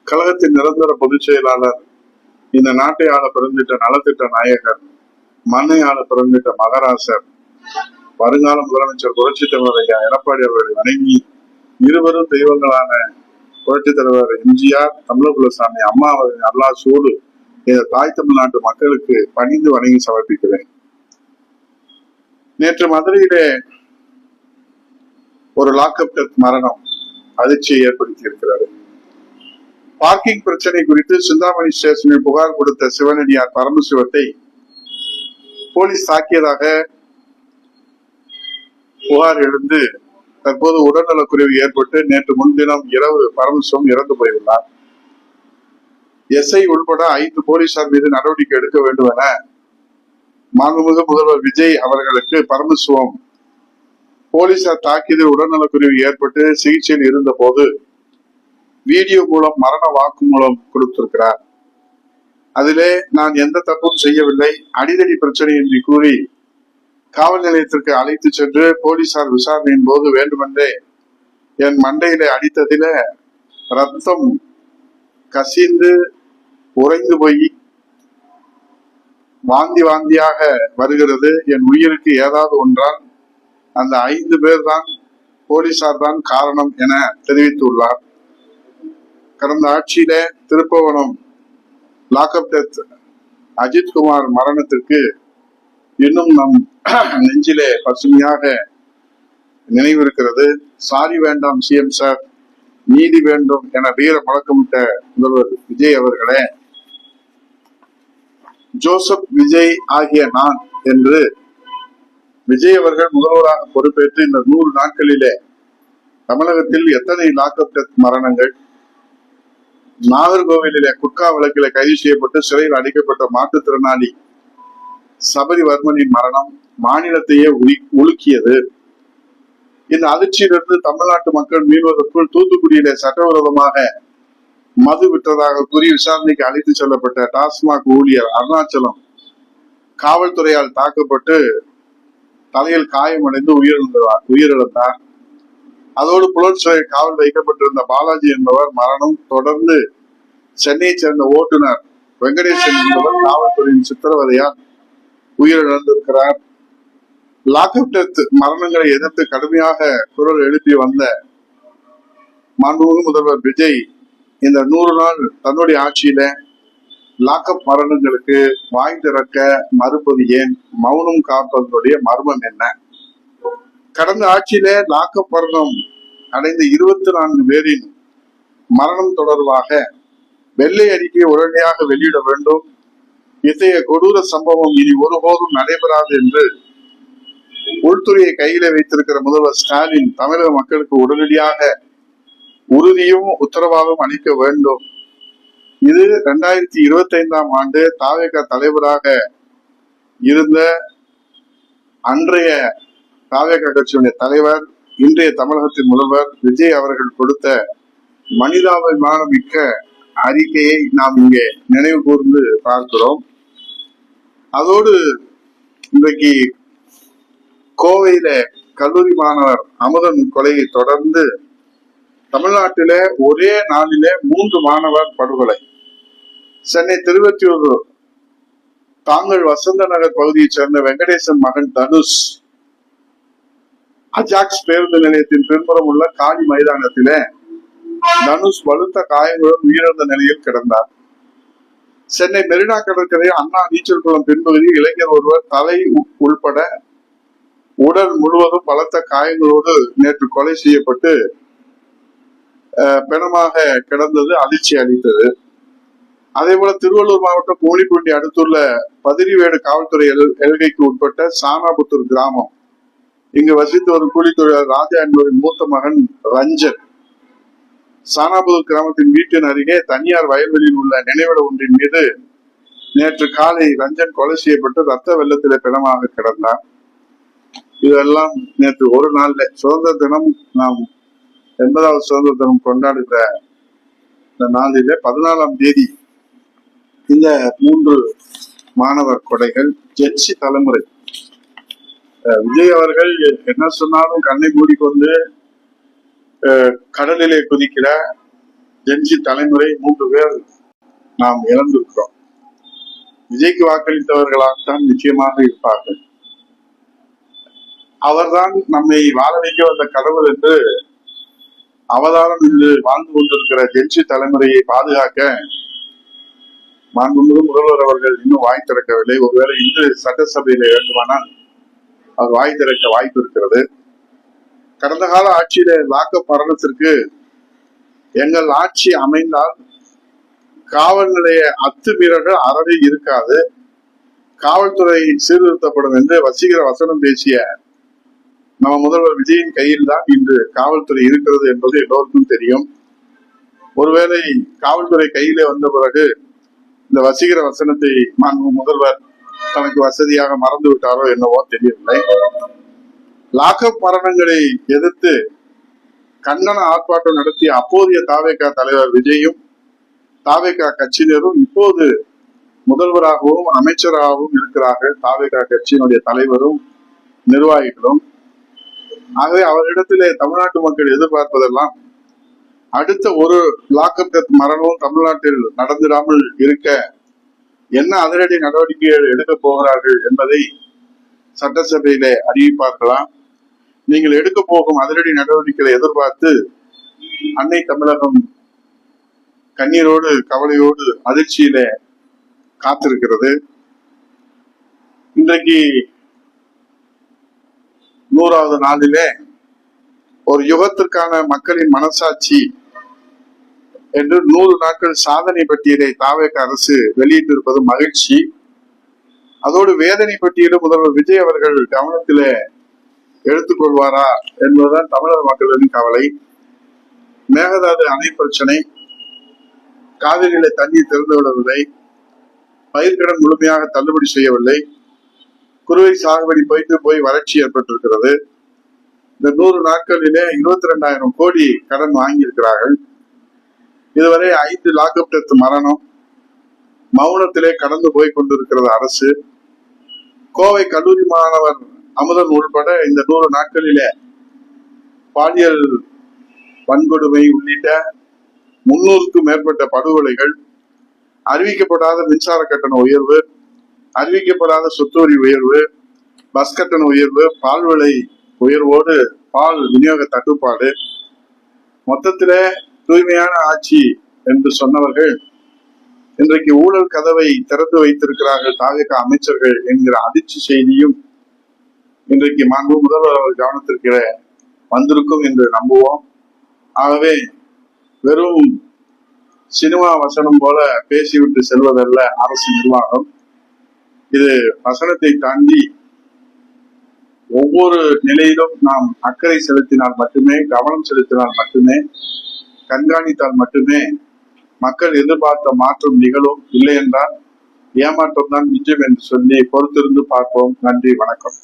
கழகத்தின் நிரந்தர பொதுச் செயலாளர், இந்த நாட்டை ஆள பிறந்திட்ட நலத்திட்ட நாயகர், மண்ணை ஆள பிறந்திட்ட மகராசர், வருங்கால முதலமைச்சர் புரட்சித் தலைவர் ஐயா எடப்பாடி அவர்களை வணங்கி இருவரும் தெய்வங்களான புரட்சித் தலைவர் எம்ஜிஆர், தமிழகுலசாமி அம்மா அவர்களின் அருளாசியோடு இந்த தாய் தமிழ்நாட்டு மக்களுக்கு பணிந்து வணங்கி சமர்ப்பிக்கிறேன். நேற்று மதுரையிலே ஒரு லாக்அப் டெத் மரணம் அதிர்ச்சியை ஏற்படுத்தி இருக்கிறது. பார்க்கிங் பிரச்சனை குறித்து சிந்தாமணி ஸ்டேஷனில் புகார் கொடுத்த சிவனடியார் பரமசிவத்தை போலீஸ் தாக்கியதாக புகார் எழுந்து தற்போது உடல்நலக்குறைவு ஏற்பட்டு நேற்று முன்தினம் இரவு பரமசிவம் இறந்து போயுள்ளார். எஸ்ஐ உள்பட 5 போலீசார் மீது நடவடிக்கை எடுக்க வேண்டும் என மாண்புமிகு முதல்வர் விஜய் அவர்களுக்கு பரமசிவம் போலீசார் தாக்கியதில் உடல்நலக்குறைவு ஏற்பட்டு சிகிச்சையில் இருந்த போது வீடியோ மூலம் மரண வாக்குமூலம் கொடுத்திருக்கிறார். அதிலே நான் எந்த தப்பும் செய்யவில்லை, அடிதடி பிரச்சனை என்று கூறி காவல் நிலையத்திற்கு அழைத்து சென்று போலீசார் விசாரணையின் போது வேண்டுமென்றே என் மண்டையில அடித்ததில ரத்தம் கசிந்து உறைந்து போய் வாந்தியாக வருகிறது. என் உயிருக்கு ஏதாவது ஒன்றால் அந்த 5 பேர் தான் போலீசார் தான் காரணம் என தெரிவித்துள்ளார். கடந்த ஆட்சியில திருப்பவனம் லாக்அப் டெத் அஜித்குமார் மரணத்திற்கு இன்னும் நம் நெஞ்சிலே பசுமையாக நினைவிருக்கிறது. சாரி வேண்டாம் சிஎம் சார், நீதி வேண்டும் என வீர முழக்கமிட்ட முதல்வர் விஜய் அவர்களே, ஜோசப் விஜய் ஆகிய நான் என்று விஜய் அவர்கள் முதல்வராக பொறுப்பேற்று இந்த 100 நாட்களிலே தமிழகத்தில் எத்தனை லாக்அப் டெத் மரணங்கள், நாகர்கோவிலிலே குட்கா வழக்கில கைது செய்யப்பட்டு சிறையில் அடைக்கப்பட்ட மாற்றுத்திறனாளி சபரிவர்மனின் மரணம் மாநிலத்தையே உலுக்கியது. இந்த அதிர்ச்சியிலிருந்து தமிழ்நாட்டு மக்கள் மீள்வதற்குள் தூத்துக்குடியிலே சட்டவிரோதமாக மது விற்றதாக கூறி விசாரணைக்கு அழைத்து செல்லப்பட்ட டாஸ்மாக் ஊழியர் அருணாச்சலம் காவல்துறையால் தாக்கப்பட்டு தலையில் காயமடைந்து உயிரிழந்தார். அதோடு புலன்சிறை காவல் வைக்கப்பட்டிருந்த பாலாஜி என்பவர் மரணம். தொடர்ந்து சென்னையை சேர்ந்த ஓட்டுநர் வெங்கடேசன் என்பவர் காவல்துறையின் சித்திரவதையால் உயிரிழந்திருக்கிறார். லாக்அப் டெத் மரணங்களை எதிர்த்து கடுமையாக குரல் எழுப்பி வந்த மாண்புமிகு முதல்வர் விஜய் இந்த 100 நாள் தன்னுடைய ஆட்சியில லாக்அப் மரணங்களுக்கு வாய் திறக்க மறுப்பது ஏன்? மௌனம் காப்பதனுடைய மர்மம் என்ன? கடந்த ஆட்சியில லாக்அப் மரணம் அடைந்த 24 பேரின் மரணம் தொடர்பாக வெள்ளை அறிக்கையை உடனடியாக வெளியிட வேண்டும். இத்தகைய கொடூர சம்பவம் இனி ஒருபோதும் நடைபெறாது என்று உள்துறையை கையில வைத்திருக்கிற முதல்வர் ஸ்டாலின் தமிழக மக்களுக்கு உடனடியாக உறுதியும் உத்தரவாதம் அளிக்க வேண்டும். இது 2025ஆம் ஆண்டு தாவேகா தலைவராக இருந்த அன்றைய தாவேகா கட்சியுடைய தலைவர், இன்றைய தமிழகத்தின் முதல்வர் விஜய் அவர்கள் கொடுத்த மனிதாபிமானம் மிக்க அறிக்கையை நாம் இங்கே நினைவு கூர்ந்து பார்க்கிறோம். அதோடு இன்றைக்கு கோவையில கல்லூரி மாணவர் அமுதன் கொலையை தொடர்ந்து தமிழ்நாட்டில ஒரே நாளிலே 3 மாணவர் படுகொலை. சென்னை திருவொற்றியூர் தாங்கள் வசந்த நகர் பகுதியைச் சேர்ந்த வெங்கடேசன் மகன் தனுஷ் அஜாக்ஸ் பேருந்து நிலையத்தின் பின்புறம் உள்ள காலி மைதானத்திலே தனுஷ் வலுத்த காயங்களுடன் உயிரிழந்த நிலையில் கிடந்தார். சென்னை மெரினா கடற்கரை அண்ணா நீச்சல் குளம் பின்பகுதியில் இளைஞர் ஒருவர் தலை உள்பட உடல் முழுவதும் பலத்த காயங்களோடு நேற்று கொலை செய்யப்பட்டு பிணமாக கிடந்தது அதிர்ச்சி அளித்தது. அதே போல திருவள்ளூர் மாவட்டம் கோழிப்பூண்டி அடுத்துள்ள பதிரிவேடு காவல்துறை எல்கைக்கு உட்பட்ட சானாபுத்தூர் கிராமம், இங்கு வசித்து வரும் கூலி தொழிலாளர் ராஜா என்பவரின் மூத்த மகன் ரஞ்சன் சானாபுத்தூர் கிராமத்தின் வீட்டின் அருகே தனியார் வயல்வெளியில் உள்ள நினைவிட ஒன்றின் மீது நேற்று காலை ரஞ்சன் கொலை செய்யப்பட்டு ரத்த வெள்ளத்திலே பிணமாக கிடந்தார். இதெல்லாம் நேற்று ஒரு நாள்ல சுதந்திர தினம், நாம் 80வது சுதந்திர தினம் கொண்டாடுகிற இந்த நாளிலே 14ஆம் தேதி இந்த 3 மாணவர் கொடைகள். ஜென்சி தலைமுறை விஜய் அவர்கள் என்ன சொன்னாலும் கண்ணை மூடிக்கொண்டு கடலிலே குதிக்கிற ஜென்சி தலைமுறை 3 பேர் நாம் இழந்திருக்கிறோம். விஜய்க்கு வாக்களித்தவர்களாகத்தான் நிச்சயமாக இருப்பார்கள். அவர்தான் நம்மை வாழ வைக்க வந்த கடவுள் என்று அவதாரம் இன்று வாழ்ந்து கொண்டிருக்கிற ஜென்சி தலைமுறையை பாதுகாக்க மாண்புமிகு முதல்வர் அவர்கள் இன்னும் வாய் திறக்கவில்லை. ஒருவேளை இன்று சட்டசபையில வேண்டுமானால் அவர் வாய் திறக்க வாய்ப்பு இருக்கிறது. கடந்த கால ஆட்சியில லாக்அப் மரணத்திற்கு எங்கள் ஆட்சி அமைந்தால் காவல் நிலைய அத்துமீறல்கள் அறவே இருக்காது, காவல்துறை சீர்திருத்தப்படும் என்று வசீகர வசனம் பேசிய நம்ம முதல்வர் விஜயின் கையில் தான் இன்று காவல்துறை இருக்கிறது என்பது எல்லோருக்கும் தெரியும். ஒருவேளை காவல்துறை கையிலே வந்த பிறகு இந்த வசீகர வசனத்தை முதல்வர் தனக்கு வசதியாக மறந்து விட்டாரோ என்னவோ தெரியவில்லை. லாக்அப் மரணங்களை எதிர்த்து கண்டன ஆர்ப்பாட்டம் நடத்திய அப்போதைய தாவேகா தலைவர் விஜயும் தாவேகா கட்சியினரும் இப்போது முதல்வராகவும் அமைச்சராகவும் இருக்கிறார்கள். தாவேகா கட்சியினுடைய தலைவரும் நிர்வாகிகளும். ஆகவே அவரிடத்திலே தமிழ்நாட்டு மக்கள் எதிர்பார்ப்பதெல்லாம் அடுத்த ஒரு லாக்அப் டெத் மரணமும் தமிழ்நாட்டில் நடந்திடாமல் இருக்க என்ன அதிரடி நடவடிக்கைகள் எடுக்க போகிறார்கள் என்பதை சட்டசபையிலே அறிவிப்பார்களாம். நீங்கள் எடுக்க போகும் அதிரடி நடவடிக்கைகளை எதிர்பார்த்து அன்னை தமிழகம் கண்ணீரோடு கவலையோடு அதிர்ச்சியில காத்திருக்கிறது. இன்றைக்கு 100வது நாளிலே ஒரு யுகத்திற்கான மக்களின் மனசாட்சி என்று 100 நாட்கள் சாதனை பட்டியலை தாவேக அரசு வெளியிட்டிருப்பது மகிழ்ச்சி. அதோடு வேதனை பட்டியலும் முதல்வர் விஜய் அவர்கள் கவனத்தில எடுத்துக்கொள்வாரா என்பதுதான் தமிழக மக்களின் கவலை. மேகதாது அணை பிரச்சனை, காவிரியில தண்ணீர் திறந்து விடவில்லை, பயிர்க்கடன் முழுமையாக தள்ளுபடி செய்யவில்லை, குறுவை சாகுபடி போய் வறட்சி ஏற்பட்டிருக்கிறது. இந்த 100 நாட்களிலே 22,000 கோடி கடன் வாங்கியிருக்கிறார்கள். இதுவரை 5 லாக்அப் டெத் மரணம் மௌனத்திலே கடந்து போய் கொண்டிருக்கிறது அரசு. கோவை கல்லூரி மாணவர் அமுதன் உள்பட இந்த 100 நாட்களிலே பாலியல் வன்கொடுமை உள்ளிட்ட 300க்கும் மேற்பட்ட படுகொலைகள், அறிவிக்கப்படாத மின்சார கட்டண உயர்வு, அறிவிக்கப்படாத சொத்து வரி உயர்வு, பஸ் கட்டண உயர்வு, பால் விலை உயர்வோடு பால் விநியோக தட்டுப்பாடு, மொத்தத்திலே தூய்மையான ஆட்சி என்று சொன்னவர்கள் இன்றைக்கு ஊழல் கதவை திறந்து வைத்திருக்கிறார்கள் தாவேக அமைச்சர்கள் என்கிற அதிர்ச்சி செய்தியும் இன்றைக்கு மாண்பு முதல்வர் அவர் கவனத்திற்கு வந்திருக்கும் என்று நம்புவோம். ஆகவே வெறும் சினிமா வசனம் போல பேசிவிட்டு செல்வதல்ல அரசு நிர்வாகம். இது வசனத்தை தாண்டி ஒவ்வொரு நிலையிலும் நாம் அக்கறை செலுத்தினால் மட்டுமே, கவனம் செலுத்தினால் மட்டுமே, கண்காணித்தால் மட்டுமே மக்கள் எதிர்பார்த்த மாற்றம் நிகழும். இல்லை என்றால் ஏமாற்றம் தான் நிஜம் என்று சொல்லி பொறுத்திருந்து பார்ப்போம். நன்றி, வணக்கம்.